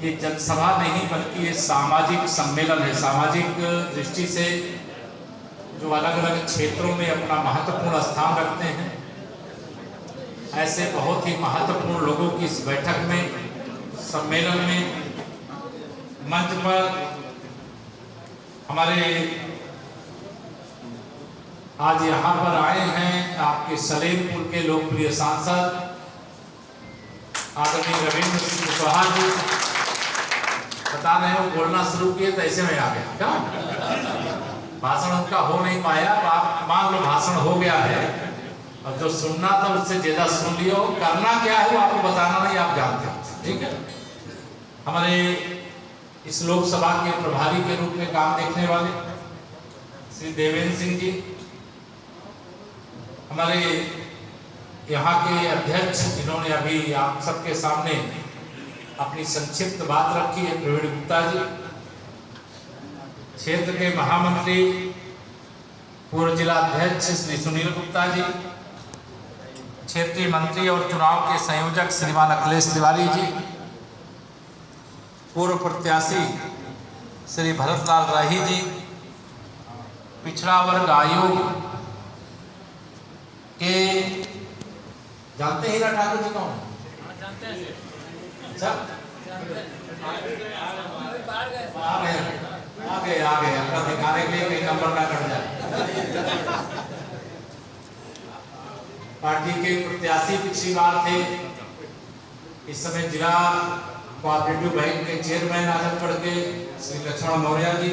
ये जनसभा नहीं बल्कि ये सामाजिक सम्मेलन है। सामाजिक दृष्टि से जो अलग अलग क्षेत्रों में अपना महत्वपूर्ण स्थान रखते हैं, ऐसे बहुत ही महत्वपूर्ण लोगों की इस बैठक में, सम्मेलन में मंच पर हमारे आज यहाँ पर आए हैं आपके सलेमपुर के लोकप्रिय सांसद आदरणीय रविंद्र सिंह कुशवाहा जी। बता रहे हो बोलना शुरू किए तो ऐसे में आ गया क्या? भाषण उनका हो नहीं पाया, आप मान लो भाषण हो गया है, और जो सुनना था उससे ज्यादा सुन लियो। करना क्या है वो आपको बताना नहीं, आप जानते हो, ठीक है। हमारे इस लोकसभा के प्रभारी के रूप में काम देखने वाले श्री देवेंद्र सिंह जी, हमारे यहाँ के अध्यक्ष जिन्होंने अभी आप सबके सामने अपनी संक्षिप्त बात रखी है, प्रवीण गुप्ता जी, क्षेत्र के महामंत्री पूर्व जिला अध्यक्ष श्री सुनील गुप्ता जी, क्षेत्रीय मंत्री और चुनाव के संयोजक श्रीमान अखिलेश तिवारी जी, पूर्व प्रत्याशी श्री भरतलाल राही जी, पिछड़ा वर्ग आयोग के जानते ही ना ठाकुर जी कौन? अच्छा आ गए अपना दिखाने के लिए कहीं नंबर ना कट जाए। पार्टी के प्रत्याशी पिछली बार थे, इस समय जिला कोऑपरेटिव बैंक के चेयरमैन आजमगढ़ के श्री लक्ष्मण मौर्य जी,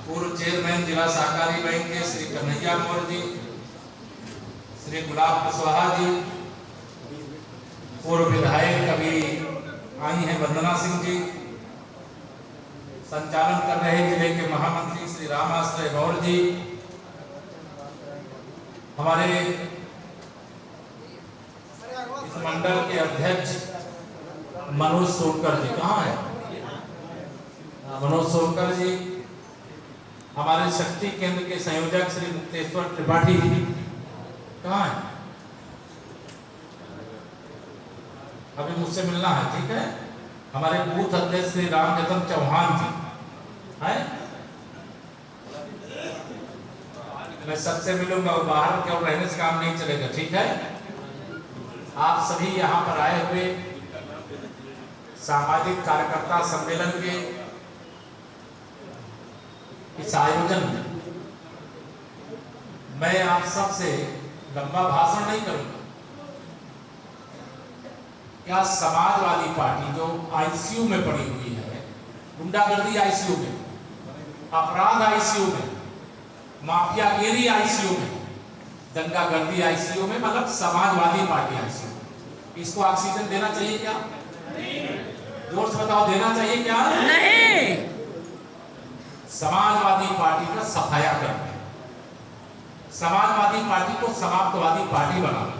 पूर्व चेयरमैन जिला सहकारी बैंक के श्री कन्हैया मौर्य जी, श्री गुलाब कुशवाहा जी, पूर्व विधायक अभी आई हैं वंदना सिंह जी, संचालन कर रहे जिले के महामंत्री श्री रामाश्रय गौर जी, हमारे इस मंडल के अध्यक्ष मनोज सोनकर जी, कहाँ है मनोज सोनकर जी, हमारे शक्ति केंद्र के संयोजक श्री मुक्तेश्वर त्रिपाठी जी, कहाँ है? अभी मुझसे मिलना है, ठीक है। हमारे बूथ अध्यक्ष श्री रामजतन चौहान जी है, मैं सबसे मिलूंगा, बाहर क्यों रहने से काम नहीं चलेगा, ठीक है। आप सभी यहाँ पर आए हुए सामाजिक कार्यकर्ता सम्मेलन के इस आयोजन में मैं आप सबसे लंबा भाषण नहीं करूंगा। क्या समाजवादी पार्टी जो आईसीयू में पड़ी हुई है, गुंडागर्दी आईसीयू में, अपराध आईसीयू में, माफियागिरी आईसीयू में, दंगागर्दी आईसीयू में, मतलब समाजवादी पार्टी आईसीयू में, इसको ऑक्सीजन देना चाहिए क्या? जोर से बताओ, देना चाहिए क्या? नहीं। समाजवादी पार्टी का सफाया करना, समाजवादी पार्टी को समाप्तवादी पार्टी बनाना।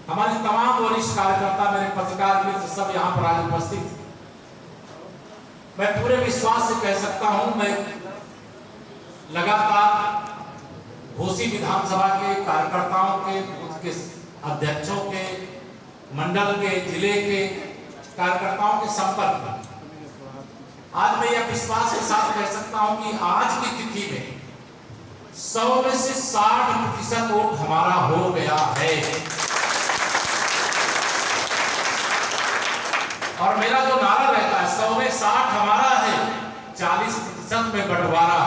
हमारे तमाम वरिष्ठ कार्यकर्ता, मेरे पत्रकार मित्र सब यहाँ पर आज उपस्थित हैं। मैं पूरे विश्वास से कह सकता हूं, मैं लगातार घोसी विधानसभा के कार्यकर्ताओं के, बूथ के अध्यक्षों के, मंडल के, जिले के कार्यकर्ताओं के संपर्क में आज मैं यह विश्वास के साथ कह सकता हूं कि आज की तिथि में 100 में से 60% वोट हमारा हो गया है। और मेरा जो नारा रहता है 100 में 60 हमारा है, 40% में बंटवारा,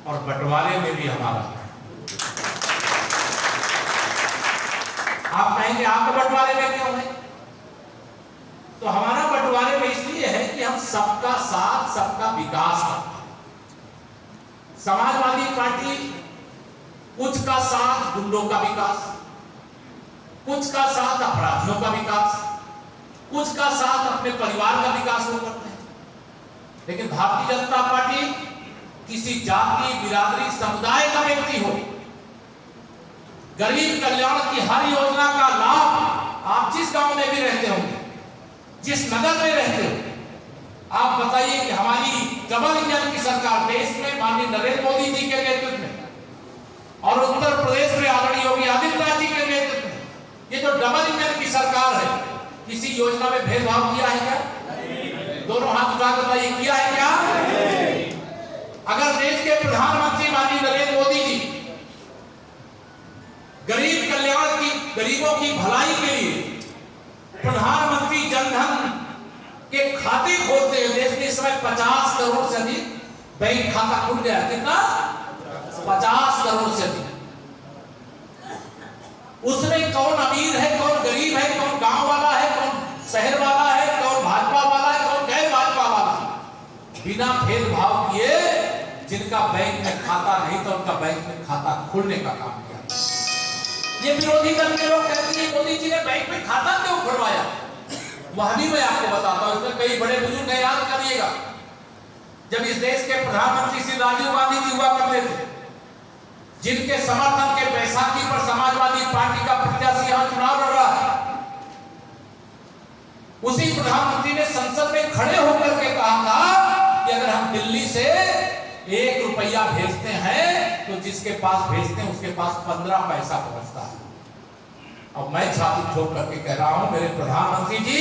और बंटवारे में भी हमारा है। आप कहेंगे आपके बंटवारे में क्यों है? तो हमारा बंटवारे में इसलिए है कि हम सबका साथ सबका विकास करते हैं। समाजवादी पार्टी कुछ का साथ गुंडों का विकास, कुछ का साथ अपराधियों का विकास, कुछ का साथ अपने परिवार का विकास वो करते हैं। लेकिन भारतीय जनता पार्टी किसी जाति, बिरादरी, समुदाय का व्यक्ति हो, गरीब कल्याण की हर योजना का लाभ आप जिस गांव में भी रहते होंगे, जिस नगर में रहते हो, आप बताइए कि हमारी डबल इंजन की सरकार देश में माननीय नरेंद्र मोदी जी के नेतृत्व में और उत्तर प्रदेश में आदरणीय योगी आदित्यनाथ जी के नेतृत्व में ये जो डबल इंजन की सरकार है, किसी योजना में भेदभाव किया है क्या? दोनों हाथ उठा कर बताइए, किया है क्या? अगर देश के प्रधानमंत्री माननीय नरेंद्र मोदी जी गरीब कल्याण की, गरीबों की भलाई के लिए प्रधानमंत्री जनधन के खाते खोलते हैं, देश में इस समय 50 करोड़ से अधिक बैंक खाता खुल गया। कितना? 50 करोड़ से अधिक। उसमें कौन अमीर है, कौन गरीब है, कौन गांव वाला है, कौन शहर वाला है, कौन भाजपा वाला है, कौन गैर भाजपा वाला, बिना भेदभाव किए जिनका बैंक में खाता नहीं था उनका बैंक में खाता खोलने का काम किया। ये विरोधी दल के लोग कहते हैं मोदी जी ने बैंक में खाता क्यों खुलवाया? वह भी मैं आपको बताता हूं, इसमें कई बड़े बुजुर्ग याद करिएगा। जब इस देश के प्रधानमंत्री श्री राजीव गांधी जी हुआ करते थे, जिनके समर्थन के बैसाखी पर समाजवादी पार्टी का प्रत्याशी यहां चुनाव लड़ रहा है, उसी प्रधानमंत्री ने संसद में खड़े होकर के कहा था कि अगर हम दिल्ली से 1 रुपया भेजते हैं तो जिसके पास भेजते हैं उसके पास 15 पैसा पहुंचता है। अब मैं छाती ठोक करके कह रहा हूं, मेरे प्रधानमंत्री जी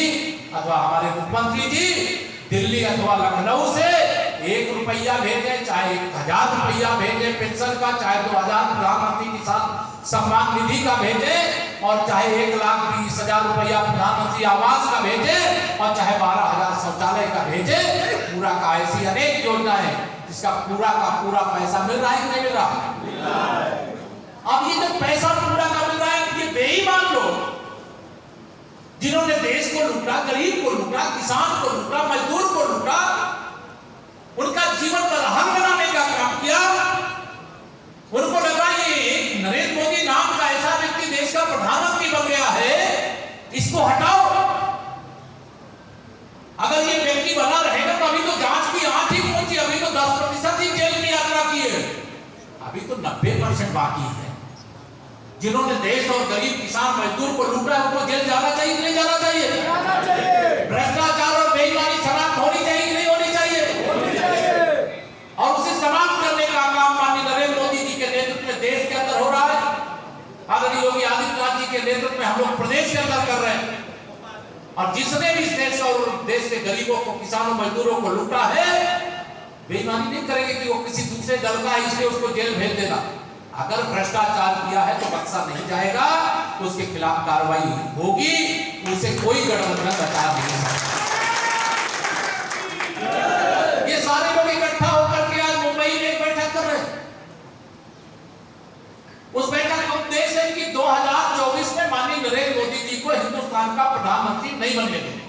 अथवा हमारे मुख्यमंत्री जी दिल्ली अथवा लखनऊ से 1 रुपया भेजे, चाहे 1000 रुपया भेजे पेंशन का, चाहे 2000 प्रधानमंत्री किसान सम्मान निधि का भेजे, और चाहे 1,20,000 रुपया प्रधानमंत्री आवास का भेजे, और चाहे 12,000 शौचालय का भेजे, पूरा का ऐसी अनेक योजना है जिसका पूरा का पूरा पैसा मिल रहा है कि नहीं मिल रहा? अब ये जो पैसा पूरा का मिल रहा है, ये बेईमान लोग जिन्होंने देश को लूटा, गरीब को लूटा, किसान को लूटा, मजदूर को लूटा, उनका जीवन पर हल बनाने का काम किया। उनको लगा ये नरेंद्र मोदी नाम का ऐसा व्यक्ति देश का प्रधानमंत्री बन गया है, इसको हटाओ। अगर ये व्यक्ति बना रहेगा तो अभी तो जांच की आंच ही पहुंची, अभी तो 10% ही जेल की यात्रा की है, अभी तो 90% बाकी है। जिन्होंने देश और गरीब किसान मजदूर को लूटा है उनको जेल जाना चाहिए कि नहीं जाना चाहिए? भ्रष्टाचार और बेईमानी समाप्त होनी चाहिए कि नहीं होनी चाहिए? और उसे समाप्त करने का काम माननीय नरेंद्र मोदी जी के नेतृत्व में देश के अंदर हो रहा है। आदरणीय योगी आदित्यनाथ जी के नेतृत्व में हम लोग प्रदेश के अंदर कर रहे हैं। और जिसने भी इस देश और देश के गरीबों को, किसानों, मजदूरों को लूटा है, बेईमानी नहीं करेंगे कि वो किसी दूसरे दल का है इसलिए उसको जेल भेज देगा। अगर भ्रष्टाचार किया है तो बख्शा नहीं जाएगा, तो उसके खिलाफ कार्रवाई होगी, उसे कोई गठबंधन बचा नहीं सकता। ये सारे लोग इकट्ठा होकर के आज मुंबई में एक बैठक कर रहे हैं। उस बैठक का उद्देश्य है कि 2024 में माननीय नरेंद्र मोदी जी को हिंदुस्तान का प्रधानमंत्री नहीं बनने देंगे।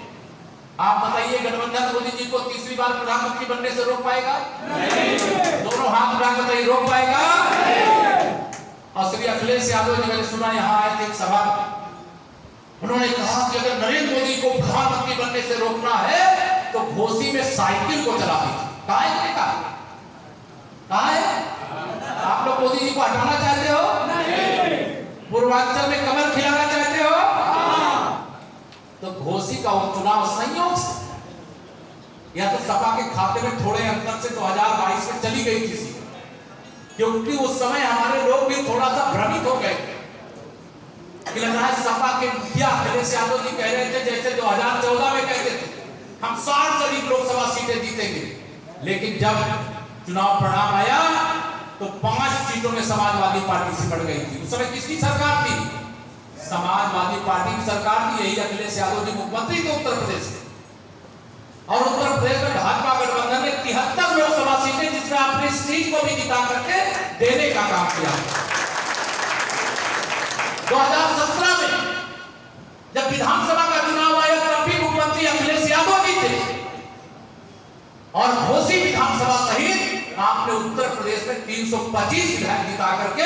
आप बताइए, गठबंधन मोदी जी को तीसरी बार प्रधानमंत्री बनने से रोक पाएगा? नहीं। दोनों हाथ उठा कर रोक पाएगा? नहीं। और श्री अखिलेश यादव जी, मैंने सुना यहाँ आए थे एक सभा में, उन्होंने कहा कि अगर नरेंद्र मोदी को प्रधानमंत्री बनने से रोकना है तो घोसी में साइकिल को चला दीजिए। कहा है? आप लोग मोदी जी को हटाना चाहते हो? नहीं। पूर्वांचल में कमर खिलाना चाहते हो? तो घोसी का उपचुनाव संयोग से या तो सपा के खाते में थोड़े अंतर से 2022 में चली गई थी, क्योंकि उस समय हमारे लोग भी थोड़ा सा भ्रमित हो गए कि लग रहा है सपा के मुखिया अखिलेश यादव जी कह रहे थे जैसे 2014 में कहते थे हम 60 से अधिक लोकसभा सीटें जीतेंगे, लेकिन जब चुनाव परिणाम आया तो 5 सीटों में समाजवादी पार्टी से बढ़ गई थी। उस समय किसकी सरकार थी? समाजवादी पार्टी की सरकार थी। यही अखिलेश यादव जी मुख्यमंत्री थे उत्तर प्रदेश के, और उत्तर प्रदेश में भाजपा गठबंधन ने 73 लोकसभा सीटें, जिसमें अपनी सीट को भी जिता करके देने का काम किया। 2017 में जब विधानसभा का चुनाव आया तब भी मुख्यमंत्री अखिलेश यादव जी थे, और घोसी विधानसभा सहित आपने उत्तर प्रदेश में 325 विधायक जिता करके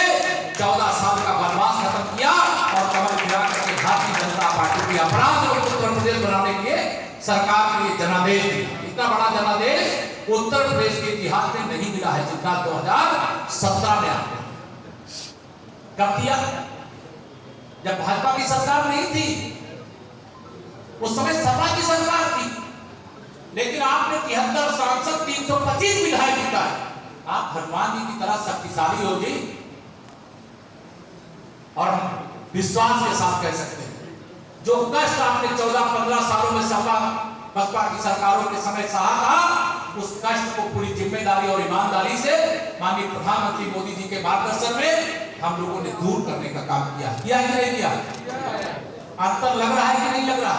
14 साल का वनवास खत्म किया, और कमल खिला करके भारतीय जनता पार्टी की अपराध और उत्तर प्रदेश बनाने के लिए सरकार के लिए जनादेश दिया। इतना बड़ा जनादेश उत्तर प्रदेश के इतिहास में नहीं मिला है जितना 2017 में आपने कब दिया, जब भाजपा की सरकार नहीं थी। उस समय सपा की सरकार थी, लेकिन आपने 73 सांसद 325 विधायक जिताए। आप हनुमान जी की तरह शक्तिशाली हो जी, और विश्वास के साथ कह सकते हैं जो कष्ट आपने 14-15 सालों में सपा बसपा की सरकारों के समय सहा था, उस कष्ट को पूरी जिम्मेदारी और ईमानदारी से माननीय प्रधानमंत्री मोदी जी के मार्गदर्शन में हम लोगों ने दूर करने का काम किया कि नहीं किया? अंतर लग रहा है कि नहीं लग रहा?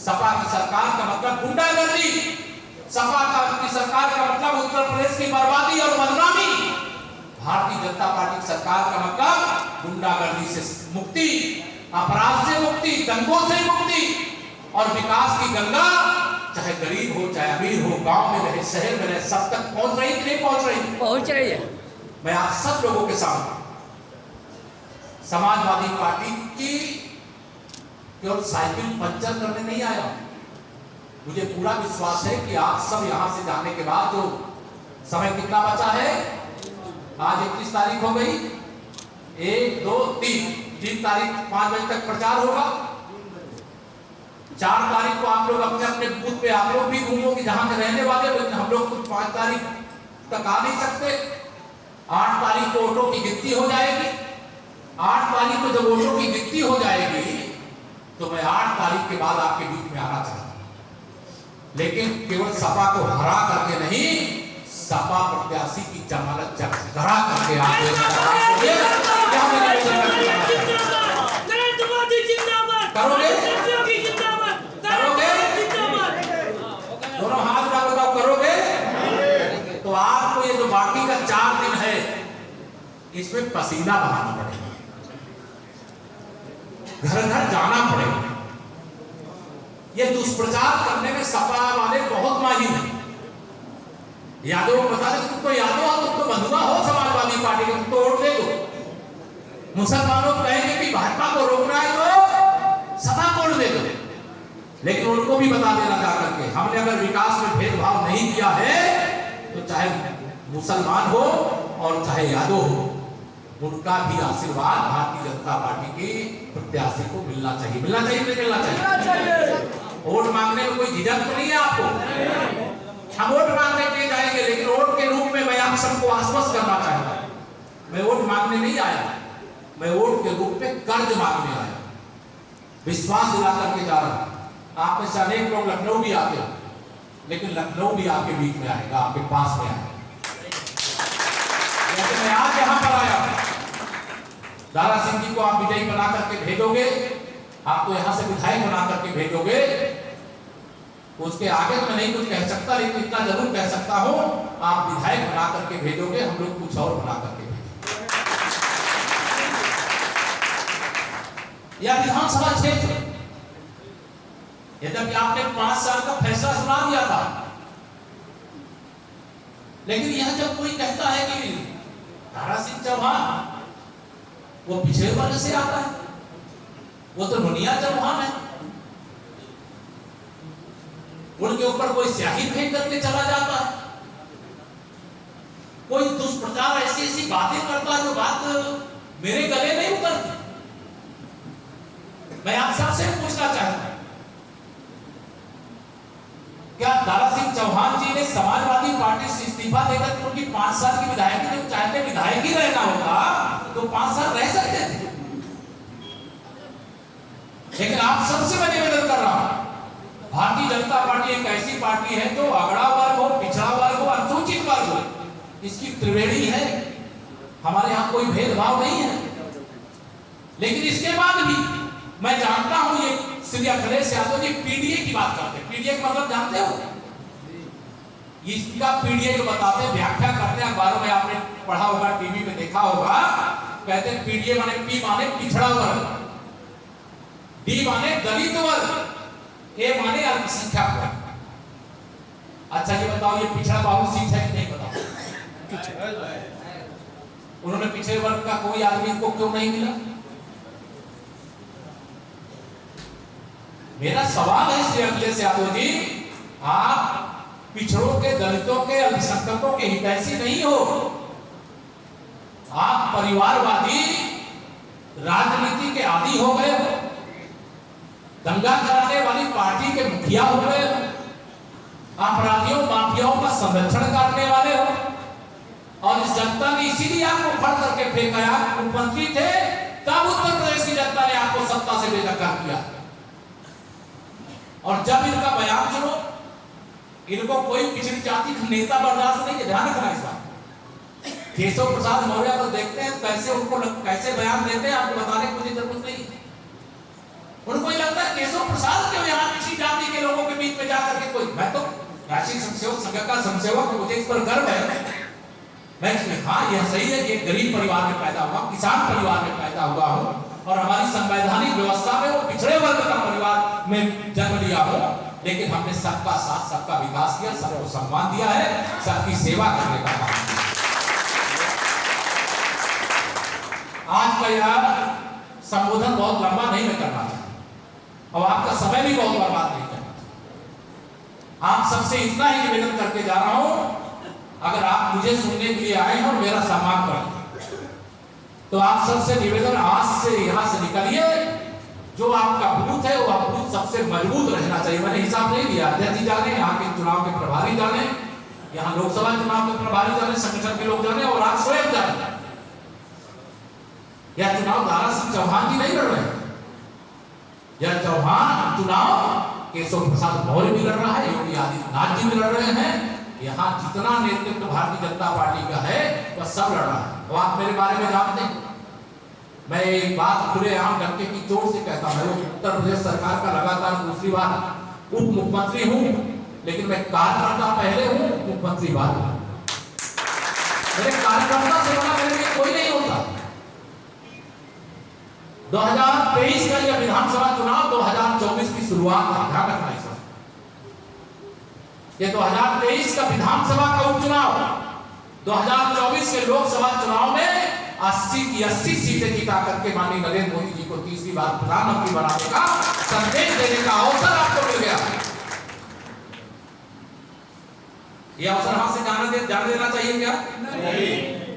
सपा की सरकार का मतलब गुंडागर्दी, सपा की सरकार का मतलब उत्तर प्रदेश की बर्बादी और बदनामी, भारतीय जनता पार्टी की सरकार का मतलब गुंडागर्दी से मुक्ति, अपराध से मुक्ति, दंगों से मुक्ति और विकास की गंगा, चाहे गरीब हो चाहे अमीर हो, गांव में रहे शहर में रहे, सब तक पहुंच रही कि नहीं पहुंच रही? पहुंच रही है। मैं आप सब लोगों के सामने समाजवादी पार्टी की केवल साइकिल पंचर करने नहीं आया। मुझे पूरा विश्वास है कि आप सब यहां से जाने के बाद जो समय कितना बचा है, आज 31 तारीख हो गई, 1 2 3 तारीख 5 बजे तक प्रचार होगा। 4 तारीख को आप लोग अपने अपने बूथ पे आप लोग भी घूमोगे जहां के रहने वाले, लेकिन हम लोग तो 5 तारीख तक आ नहीं सकते। 8 तारीख को वोटों की गिनती हो जाएगी। 8 तारीख को जब वोटों की गिनती हो जाएगी तो मैं 8 तारीख के बाद आपके बीच में आना चाहता हूं, लेकिन केवल सपा को हरा करके नहीं, सपा प्रत्याशी की जमानत करा करके करोगे? दोनों हाथ डालो, करोगे? तो आपको ये जो बाकी का 4 दिन है, इसमें पसीना बहाना पड़ेगा, घर घर जाना पड़ेगा। ये दुष्प्रचार करने में सपा वाले बहुत माहिर हैं। यादव को बता दें, तुम तो यादव हो, तुम तो बंधुआ हो समाजवादी पार्टी के, तुम तो वोट दे दो। मुसलमानों को कहेंगे कि भाजपा को रोकना है तो सपा को वोट दे दो, लेकिन उनको भी बता देना जाकर के, हमने अगर विकास में भेदभाव नहीं किया है तो चाहे मुसलमान हो और चाहे यादव हो, उनका भी आशीर्वाद भारतीय जनता पार्टी की प्रत्याशी को मिलना चाहिए। मिलना चाहिए नहीं मिलना चाहिए? वोट मांगने में कोई झिझक तो नहीं है आपको? हम वोट मांगने के लिए जाएंगे, लेकिन वोट के रूप में मैं आप सबको आश्वस्त करना चाहता हूं, मैं वोट मांगने नहीं आया, मैं वोट के रूप में कर्ज मांगने आया, विश्वास दिला करके जा रहा हूं। आप में से अनेक लोग लखनऊ भी आते हो, लेकिन लखनऊ भी आपके बीच में आएगा, आपके पास में आएगा। लेकिन मैं आज यहां पर आया, दारा सिंह जी को आप विजयी बना करके भेजोगे, आपको यहां से विधायक बना करके भेजोगे, उसके आगे तो मैं नहीं कुछ कह सकता, लेकिन इतना जरूर कह सकता हूं, आप विधायक बना करके भेजोगे, हम लोग कुछ और बना करके भेजेंगे। या विधानसभा क्षेत्र, यद्यपि आपने 5 साल का फैसला सुना दिया था, लेकिन यह जब कोई कहता है कि दारा सिंह चौहान वो पिछड़े वर्ग से आता है, वो तो नुनिया चौहान है, उनके ऊपर कोई स्याही फेंक करके चला जाता है, कोई दुष्प्रचार ऐसी ऐसी बातें करता है जो बात मेरे गले नहीं उतरती। मैं आप सबसे पूछना चाहता हूं, क्या दारा सिंह चौहान जी ने समाजवादी पार्टी से इस्तीफा देकर उनकी 5 साल की विधायक, जब चाहते विधायक ही रहना होता तो 5 साल रह सकते थे? लेकिन आप सबसे मैं निवेदन कर रहा हूं, भारतीय जनता पार्टी एक ऐसी पार्टी है जो अगड़ा वर्ग हो, पिछड़ा वर्ग हो, अनुसूचित वर्ग हो, इसकी त्रिवेणी है। हमारे यहां कोई भेदभाव नहीं है, लेकिन इसके बाद भी मैं जानता हूं ये श्री अखिलेश यादव जी पीडीए की बात करते हैं। पीडीए का मतलब जानते हो? इसका पीडीए जो बताते हैं, व्याख्या करते हैं, अखबारों में आपने पढ़ा होगा, टीवी में देखा होगा, कहते हैं पीडीए माने पी माने पिछड़ा वर्ग, डी माने दलित वर्ग, ए माने अल्पसंख्यक वर्ग। अच्छा ये बताओ, ये पिछड़ा बाबू सीट है कि नहीं? बताओ, उन्होंने पिछड़े वर्ग का कोई आदमी को क्यों नहीं मिला? मेरा सवाल है श्री अखिलेश यादव जी, आप पिछड़ों के, दलितों के, अल्पसंख्यकों के हितैषी नहीं हो, आप परिवारवादी राजनीति के आदी हो गए हो, दंगा कराने वाली पार्टी के मुखिया हो गए हो, अपराधियों माफियाओं का संरक्षण करने वाले हो, और इस जनता ने इसीलिए आपको फड़ करके फेंका। आप मुख्यमंत्री थे तब उत्तर प्रदेश की जनता ने आपको सत्ता से बेदखल किया, और जब इनका बयान सुनो, इनको कोई पिछड़ी जाति का नेता बर्दाश्त नहीं है। ध्यान रखना इस बात। केशव प्रसाद मौर्य तो देखते हैं कैसे उनको कैसे बयान देते हैं, आपको बताने की मुझे जरूरत नहीं है। उनको ही लगता है केशव प्रसाद के यहाँ पिछड़ी जाति के लोगों के बीच में जाकर के कोई, मैं तो राष्ट्रीय स्वयंसेवक संघ का संसेवक, मुझे इस पर गर्व है। मैं हाँ यह सही है कि गरीब परिवार में पैदा हुआ, किसान परिवार में पैदा हुआ हूँ और हमारी संवैधानिक व्यवस्था में वो पिछड़े वर्ग का परिवार में जन्म लिया हूँ, लेकिन हमने सबका साथ सबका विकास किया, सबको सम्मान दिया है, सबकी सेवा करने का काम किया। आज का यह संबोधन बहुत लंबा नहीं मैं करना चाहता और आपका समय भी बहुत बर्बाद नहीं करना चाहता। आप सबसे इतना ही निवेदन करके जा रहा हूं, अगर आप मुझे सुनने के लिए आए हैं और मेरा सम्मान करें, तो आप सबसे निवेदन, आज से यहां से निकलिए, जो आपका बूथ है वो बूथ सबसे मजबूत रहना चाहिए। मैंने हिसाब नहीं दिया, अध्यक्ष जी जाने, यहाँ के चुनाव के प्रभारी जाने, यहाँ लोकसभा चुनाव के प्रभारी जाने, संगठन के लोग जाने और आप स्वयं जाने। यह चुनाव दारा सिंह चौहान जी नहीं लड़ रहे हैं, यह चौहान चुनाव केशव प्रसाद मौर्य भी लड़ रहा है, योगी आदित्यनाथ जी भी लड़ रहे हैं। यहाँ जितना नेतृत्व भारतीय जनता पार्टी का है वह सब लड़ रहा है। तो आप मेरे बारे में जानते हैं, मैं एक बात खुलेआम डंके की चोट से कहता हूं, मैं उत्तर प्रदेश सरकार का लगातार दूसरी बार उप मुख्यमंत्री हूं, लेकिन मैं कार्यकर्ता पहले हूं, मुख्यमंत्री बाद हूं। मेरे कार्यकर्ता से बड़ा मेरे लिए कोई नहीं होता। 2023 का यह विधानसभा चुनाव 2024 की शुरुआत का ध्यान रखना है। ये 2023 का विधानसभा का उपचुनाव 2024 के लोकसभा चुनाव में 80 की 80 सीटें जिता करके माननीय नरेंद्र मोदी जी को तीसरी बार प्रधानमंत्री बनाने का संदेश देने का अवसर आपको मिल गया। यह अवसर हाथ से जाने देना चाहिए क्या? नहीं।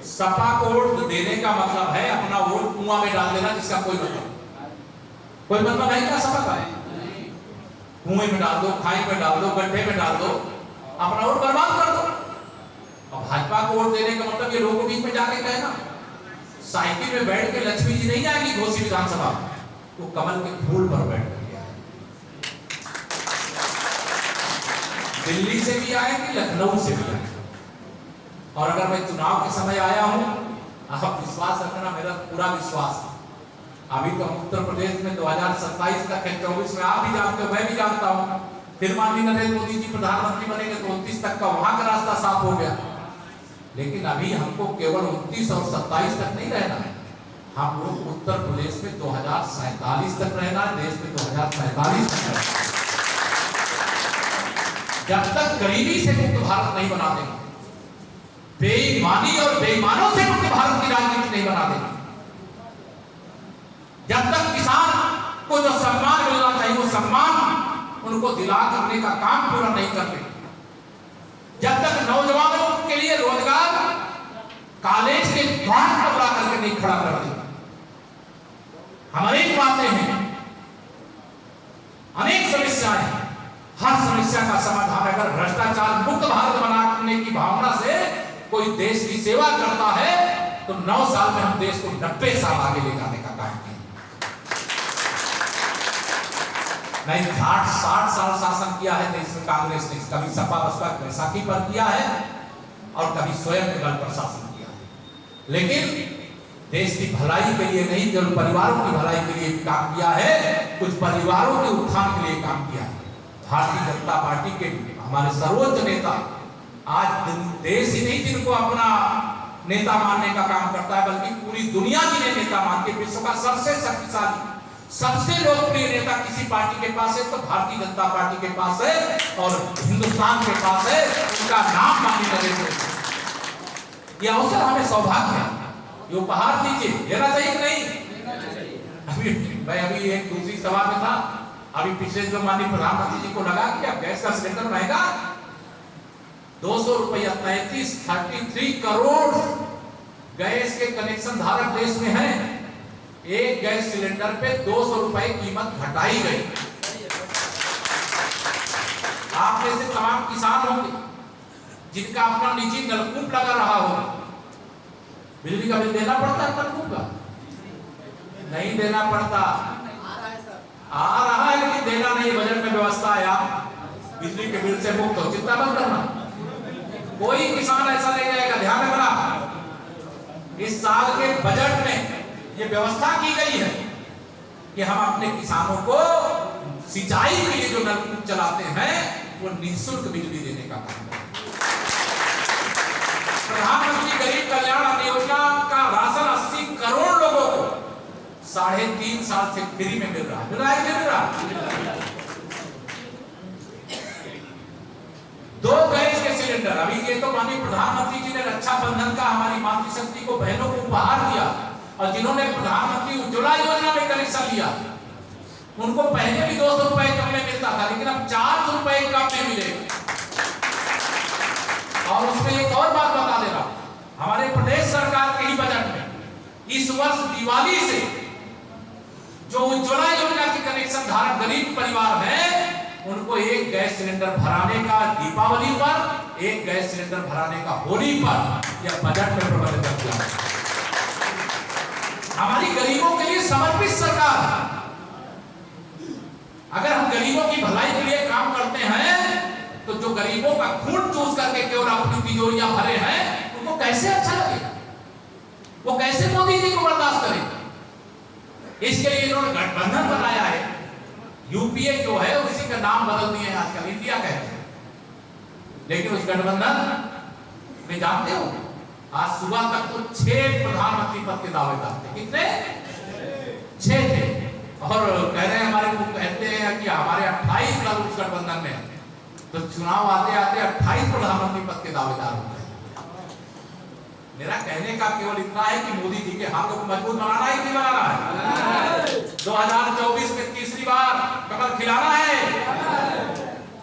सपा को वोट देने का मतलब है अपना वोट कुआं में डाल देना, जिसका कोई मतलब है क्या सपा का? कुएं में डाल दो, खाई में डाल दो, गड्ढे में डाल दो, अपना वोट बर्बाद कर दो। और भाजपा को वोट देने का मतलब ये लोगों के बीच में जाके कहना, साइकिल में बैठ के लक्ष्मी जी नहीं आएगी घोसी विधानसभा, वो कमल के फूल पर बैठ कर आए। दिल्ली से भी आएंगे, लखनऊ से भी आएंगे। और अगर मैं चुनाव के समय आया हूं, आप विश्वास रखना, मेरा पूरा विश्वास है। अभी तो उत्तर प्रदेश में 2027 तक है, 24 में आप भी जानते हो, मैं भी जानता हूं, फिर माननीय नरेंद्र मोदी जी प्रधानमंत्री बनेंगे तो 29 तक का वहां का रास्ता साफ हो गया। लेकिन अभी हमको केवल 29 और 27 तक नहीं रहना है, हम लोग उत्तर प्रदेश में 2047 तक रहना है, देश में 2045 तक रहना है। जब तक गरीबी से मुक्त भारत नहीं बना देंगे, बेईमानी और बेईमानों से मुक्त भारत की राजनीति नहीं बना देंगे, जब तक किसान को जो सम्मान मिलना चाहिए वो सम्मान उनको दिला करने का काम पूरा नहीं करते, जब तक नौजवानों के लिए रोजगार कॉलेज के द्वार पर ला करके नहीं खड़ा करते। हम अनेक बातें हैं, अनेक समस्याएं हैं, हर समस्या का समाधान अगर भ्रष्टाचार मुक्त भारत बनाने की भावना से कोई देश की सेवा करता है तो 9 साल में हम देश को 90 साल आगे ले जाने का काम किया। नहीं 60 साल शासन किया है देश में कांग्रेस ने, कभी सपा बसपा बैसाखी पर किया है और कभी स्वयं के बल पर शासन किया है, लेकिन देश की भलाई के लिए नहीं, जो परिवारों की भलाई के लिए काम किया है, कुछ परिवारों के उत्थान के लिए काम किया है। भारतीय जनता पार्टी के हमारे सर्वोच्च नेता आज देश ही नहीं जिनको अपना नेता मानने का काम करता है, बल्कि पूरी दुनिया जिन्हें नेता मानती है, विश्व का सबसे शक्तिशाली सबसे लोकप्रिय नेता किसी पार्टी के पास है तो भारतीय जनता पार्टी के पास है और हिंदुस्तान के पास है, उनका नाम माननीय नरेंद्र मोदी। यह अवसर हमें सौभाग्य है, ये उपहार दीजिए, लेना चाहिए कि नहीं? मैं अभी एक दूसरी सभा में था, अभी पिछले जो माननीय प्रधानमंत्री जी को लगा कि अब गैस का सिलेंडर महंगा 200 रुपया, 33 करोड़ गैस के कनेक्शन धारक देश में है। एक गैस सिलेंडर पे 200 रुपए कीमत घटाई गई। आप में से तमाम किसान होंगे जिनका अपना निजी नलकूप लगा रहा होगा, बिजली का बिल देना पड़ता है नलकूप का? नहीं देना पड़ता। आ रहा है लेकिन देना नहीं, बजट में व्यवस्था है, आप बिजली के बिल से मुक्त हो, चिंता मत करना, कोई किसान ऐसा नहीं जाएगा। ध्यान रखना, इस साल के बजट में ये व्यवस्था की गई है कि हम अपने किसानों को सिंचाई के लिए जो नलकूप चलाते हैं वो निःशुल्क बिजली देने का काम है। प्रधानमंत्री गरीब कल्याण अन्न योजना का राशन 80 करोड़ लोगों को 3.5 साल से फ्री में मिल रहा है। मिल रहा है कि मिल रहा है? 2 गैस के सिलेंडर, अभी ये तो माननीय प्रधानमंत्री जी ने रक्षाबंधन का हमारी मातृशक्ति को बहनों को उपहार दिया, और जिन्होंने प्रधानमंत्री उज्ज्वला योजना में कनेक्शन लिया उनको पहले भी 200 रुपए कम में मिलता था, लेकिन अब 400 रुपए कम में मिलेगा। और उसमें एक और बात बता दे रहा, हमारे प्रदेश सरकार के ही बजट में इस वर्ष दिवाली से जो उज्ज्वला योजना के कनेक्शन धारक गरीब परिवार हैं उनको 1 गैस सिलेंडर भराने का दीपावली पर, 1 गैस सिलेंडर भराने का होली पर यह बजट में प्रबंध कर दिया। हमारी गरीबों के लिए समर्पित सरकार है। अगर हम गरीबों की भलाई के लिए काम करते हैं तो जो गरीबों का खून चूस करके केवल अपनी तिजोरियां भरे हैं उनको कैसे अच्छा लगेगा, वो कैसे मोदी जी को बर्दाश्त करेगा। इसके लिए इन्होंने गठबंधन बनाया है, यूपीए जो है उसी का नाम बदल दिए हैं, आजकल इंडिया कहते हैं। लेकिन उस गठबंधन में जानते हो आज सुबह तक तो 6 प्रधानमंत्री पद के दावेदार थे। कितने? 6 थे। और कह रहे हैं हमारे को कहते हैं कि हमारे 28 दल उस गठबंधन में, तो चुनाव आते आते 28 प्रधानमंत्री पद के दावेदार हो गए। मेरा कहने का केवल इतना है कि मोदी जी के हाथों को मजबूत बनाना है कि नहीं बनाना है? 2024 में तीसरी बार कमल खिलाना है।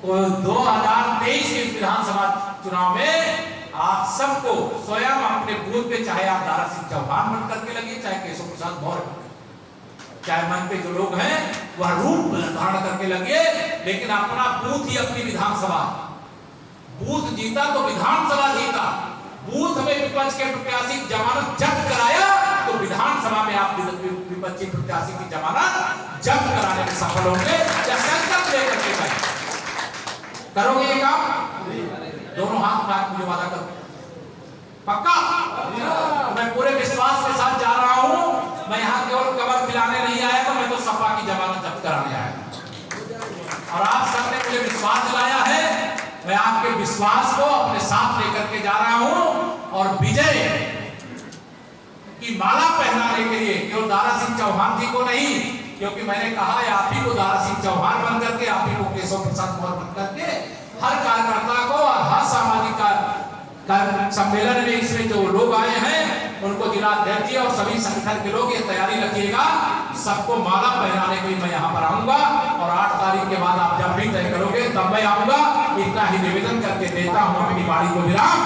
तो 2023 के विधानसभा चुनाव में आप सबको स्वयं अपने बूथ पे, चाहे आप दारा सिंह चौहान बन करके लगे, चाहे केशव प्रसाद मौर्य, चाहे मन पे जो लोग हैं वह रूप धारण करके लगे, लेकिन अपना बूथ ही अपनी विधानसभा, बूथ जीता तो विधानसभा जीता। बूथ में विपक्ष के प्रत्याशी की जमानत जब्त कराया तो विधानसभा में आप विपक्षी प्रत्याशी की जमानत जब्त कराने में सफल होंगे। या संकल्प लेकर के करोगे ये काम? दोनों हाथ उठा के मुझे वादा करो, पक्का? मैं पूरे विश्वास के साथ जा रहा हूं। मैं यहाँ केवल कमर खिलाने नहीं आया, तो मैं तो सपा की जमानत जब्त कराने आया। और आप सबने मुझे विश्वास दिलाया है, मैं आपके विश्वास को अपने साथ लेकर के जा रहा हूं। और विजय की माला पहनाने के लिए केवल दारा सिंह चौहान जी को नहीं, क्योंकि मैंने कहा है आप ही को दारा सिंह चौहान बन करके, आप ही को केशव प्रसाद मौर्य बन करके हर कार्यकर्ता को और हर सामाजिक सम्मेलन में इसमें जो लोग आए हैं उनको जिलाध्यक्ष जी और सभी संगठन के लोग ये तैयारी रखिएगा, सबको माला पहनाने के लिए मैं यहाँ पर आऊंगा। और 8 तारीख के बाद आप जब भी तय करोगे तब मैं आऊंगा। इतना ही निवेदन करके देता हूँ अपनी वाणी को विराम।